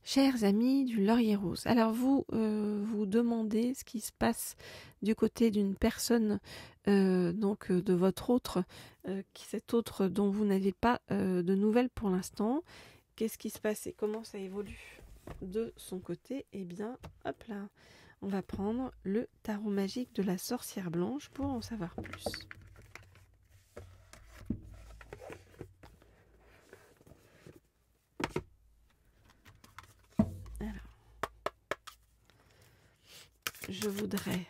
Chers amis du Laurier Rose, alors vous vous demandez ce qui se passe du côté d'une personne, de votre autre, cet autre dont vous n'avez pas de nouvelles pour l'instant. Qu'est-ce qui se passe et comment ça évolue de son côté? Eh bien, hop là, on va prendre le tarot magique de la sorcière blanche pour en savoir plus. Je voudrais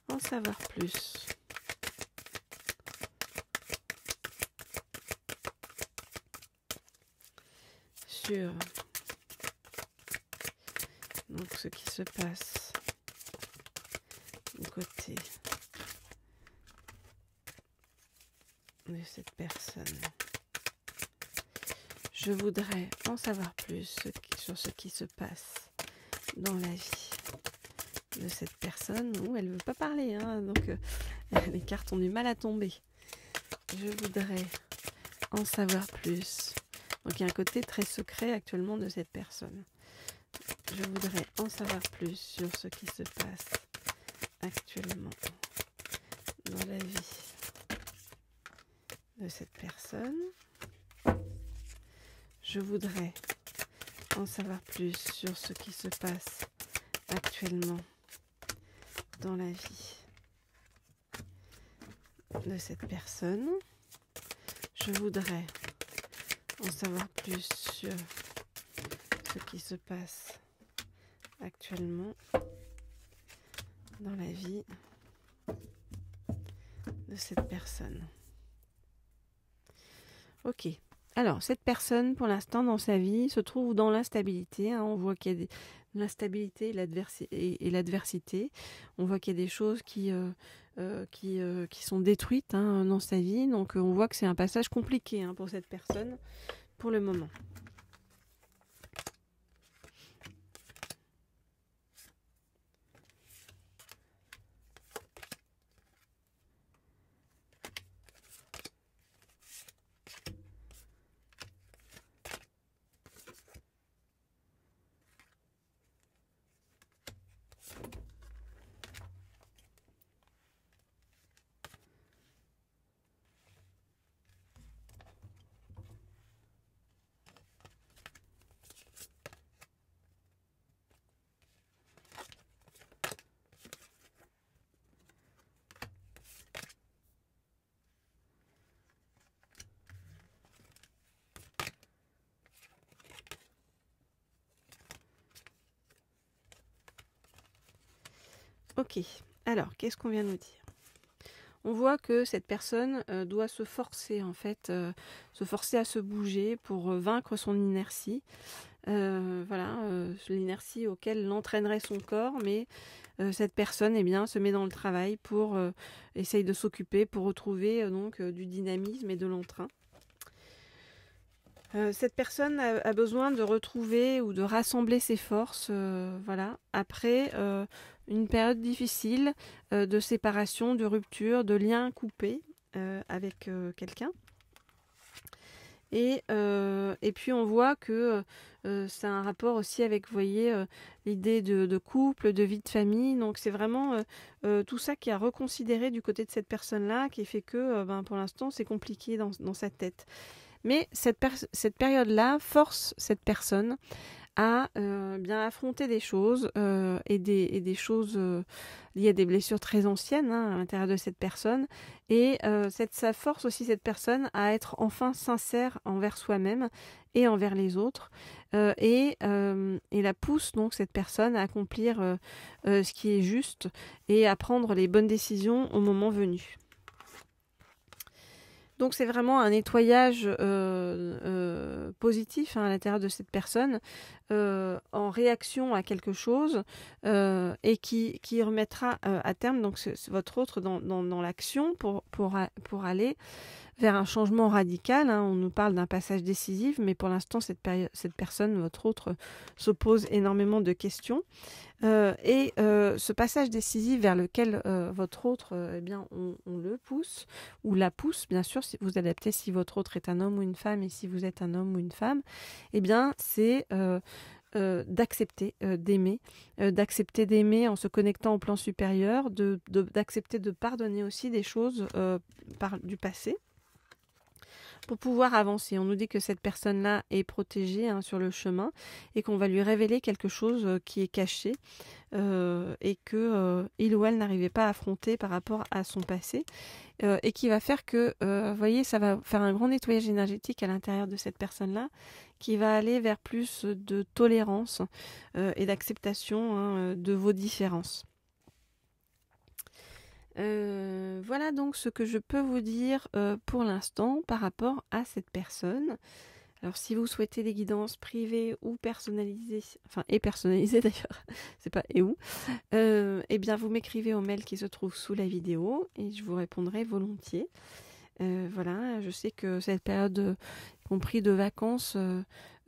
en savoir plus sur ce qui se passe du côté de cette personne. Je voudrais en savoir plus sur ce qui se passe dans la vie de cette personne. Elle ne veut pas parler, donc les cartes ont du mal à tomber. Je voudrais en savoir plus. Donc il y a un côté très secret actuellement de cette personne. Je voudrais en savoir plus sur ce qui se passe actuellement dans la vie de cette personne. Je voudrais en savoir plus sur ce qui se passe actuellement dans la vie de cette personne. Je voudrais en savoir plus sur ce qui se passe actuellement dans la vie de cette personne. Ok. Alors, cette personne, pour l'instant, dans sa vie, se trouve dans l'instabilité. On voit qu'il y a l'instabilité et l'adversité. On voit qu'il y a des choses qui sont détruites dans sa vie. Donc, on voit que c'est un passage compliqué pour cette personne, pour le moment. Ok, alors, qu'est-ce qu'on vient de nous dire? On voit que cette personne doit se forcer, se forcer à se bouger pour vaincre son inertie. L'inertie auquel l'entraînerait son corps, mais cette personne se met dans le travail pour essayer de s'occuper, pour retrouver du dynamisme et de l'entrain. Cette personne a besoin de retrouver ou de rassembler ses forces après une période difficile de séparation, de rupture, de liens coupés avec quelqu'un. Et puis on voit que c'est un rapport aussi avec, vous voyez, l'idée de couple, de vie de famille. Donc c'est vraiment tout ça qui a reconsidéré du côté de cette personne-là, qui fait que pour l'instant c'est compliqué dans sa tête. Mais cette période-là force cette personne à bien affronter des choses et des choses liées à des blessures très anciennes à l'intérieur de cette personne. Et ça force aussi cette personne à être enfin sincère envers soi-même et envers les autres. Et la pousse donc cette personne à accomplir ce qui est juste et à prendre les bonnes décisions au moment venu. Donc c'est vraiment un nettoyage positif à l'intérieur de cette personne en réaction à quelque chose et qui remettra à terme donc votre autre dans l'action pour aller vers un changement radical, hein. On nous parle d'un passage décisif, mais pour l'instant, cette personne, votre autre, s'oppose énormément de questions. Ce passage décisif vers lequel votre autre, eh bien, on le pousse, ou la pousse, bien sûr, si vous adaptez si votre autre est un homme ou une femme, et si vous êtes un homme ou une femme, eh bien, c'est d'accepter d'aimer en se connectant au plan supérieur, d'accepter de pardonner aussi des choses du passé, pour pouvoir avancer. On nous dit que cette personne-là est protégée, hein, sur le chemin, et qu'on va lui révéler quelque chose qui est caché, et que il ou elle n'arrivait pas à affronter par rapport à son passé, et qui va faire que, vous voyez, ça va faire un grand nettoyage énergétique à l'intérieur de cette personne-là, qui va aller vers plus de tolérance et d'acceptation, hein, de vos différences. Voilà donc ce que je peux vous dire pour l'instant par rapport à cette personne. Alors si vous souhaitez des guidances privées ou personnalisées, enfin et personnalisées d'ailleurs, c'est pas et où, eh bien vous m'écrivez au mail qui se trouve sous la vidéo et je vous répondrai volontiers. Voilà, je sais que cette période, y compris de vacances,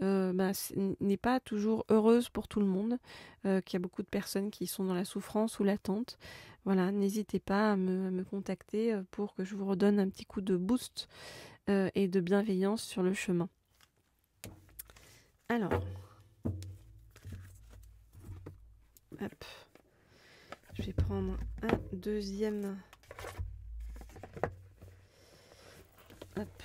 n'est pas toujours heureuse pour tout le monde, qu'il y a beaucoup de personnes qui sont dans la souffrance ou l'attente. Voilà, n'hésitez pas à me contacter pour que je vous redonne un petit coup de boost et de bienveillance sur le chemin. Alors, hop, je vais prendre un deuxième. Hop.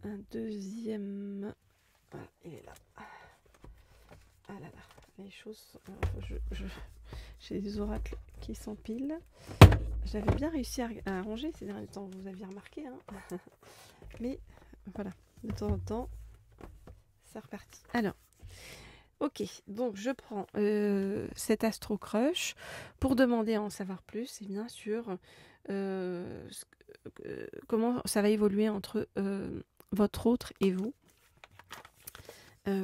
Un deuxième. Voilà, il est là. Ah là là, les choses. J'ai des oracles qui s'empilent. J'avais bien réussi à ranger ces derniers temps, vous aviez remarqué, hein. Mais voilà, de temps en temps, ça repartit. Alors, ok, donc je prends cet Astro Crush pour demander à en savoir plus, et bien sûr, comment ça va évoluer entre votre autre et vous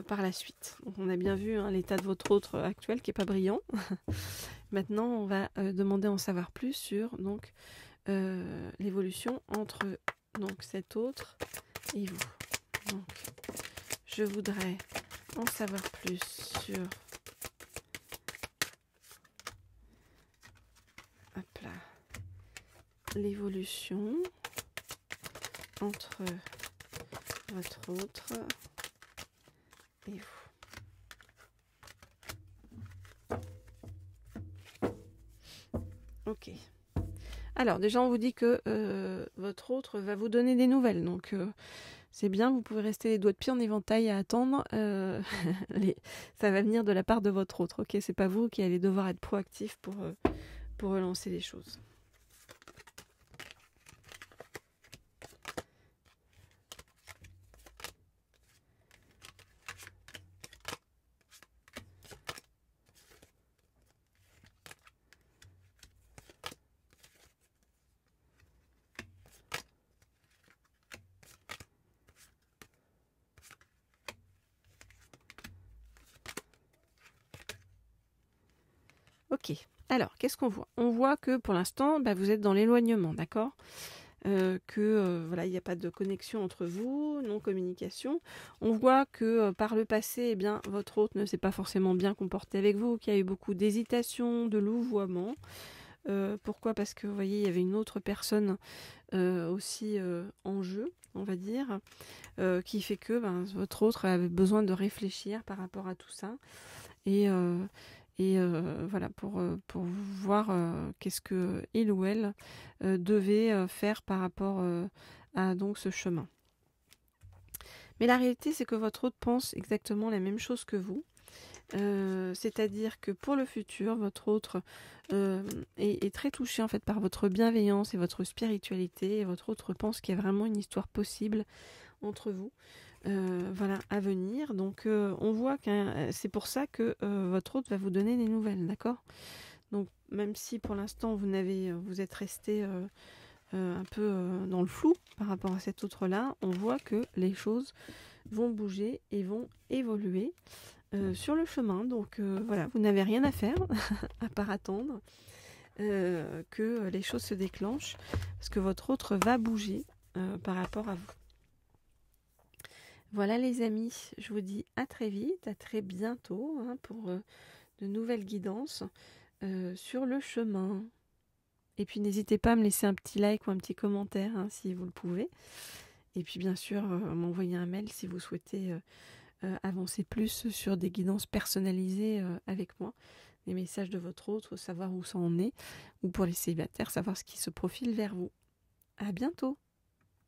par la suite. Donc on a bien vu, hein, l'état de votre autre actuel qui n'est pas brillant. Maintenant, on va demander à en savoir plus sur donc l'évolution entre donc cet autre et vous. Donc, je voudrais en savoir plus sur hop là, l'évolution entre votre autre et vous. Ok. Alors déjà on vous dit que votre autre va vous donner des nouvelles, donc c'est bien, vous pouvez rester les doigts de pied en éventail à attendre. Ça va venir de la part de votre autre, ok? C'est pas vous qui allez devoir être proactif pour relancer les choses. Ok, alors qu'est-ce qu'on voit? On voit que pour l'instant, vous êtes dans l'éloignement, d'accord? Voilà, il n'y a pas de connexion entre vous, non-communication. On voit que par le passé, eh bien, votre hôte ne s'est pas forcément bien comporté avec vous, qu'il y a eu beaucoup d'hésitation, de louvoiement. Pourquoi? Parce que vous voyez, il y avait une autre personne aussi en jeu, on va dire, qui fait que votre autre avait besoin de réfléchir par rapport à tout ça. Et voilà, pour voir qu'est-ce que il ou elle devait faire par rapport à donc ce chemin. Mais la réalité, c'est que votre hôte pense exactement la même chose que vous. C'est-à-dire que pour le futur, votre autre est très touché en fait par votre bienveillance et votre spiritualité. Et votre autre pense qu'il y a vraiment une histoire possible entre vous. Voilà, à venir. Donc on voit que c'est pour ça que votre hôte va vous donner des nouvelles, d'accord? Donc même si pour l'instant vous êtes resté un peu dans le flou par rapport à cet autre-là, on voit que les choses vont bouger et vont évoluer sur le chemin. Donc voilà, vous n'avez rien à faire à part attendre. que les choses se déclenchent, parce que votre autre va bouger par rapport à vous. Voilà les amis, je vous dis à très vite, à très bientôt pour de nouvelles guidances sur le chemin. Et puis n'hésitez pas à me laisser un petit like ou un petit commentaire si vous le pouvez. Et puis bien sûr, m'envoyer un mail si vous souhaitez avancer plus sur des guidances personnalisées avec moi. Des messages de votre autre, savoir où ça en est. Ou pour les célibataires, savoir ce qui se profile vers vous. À bientôt!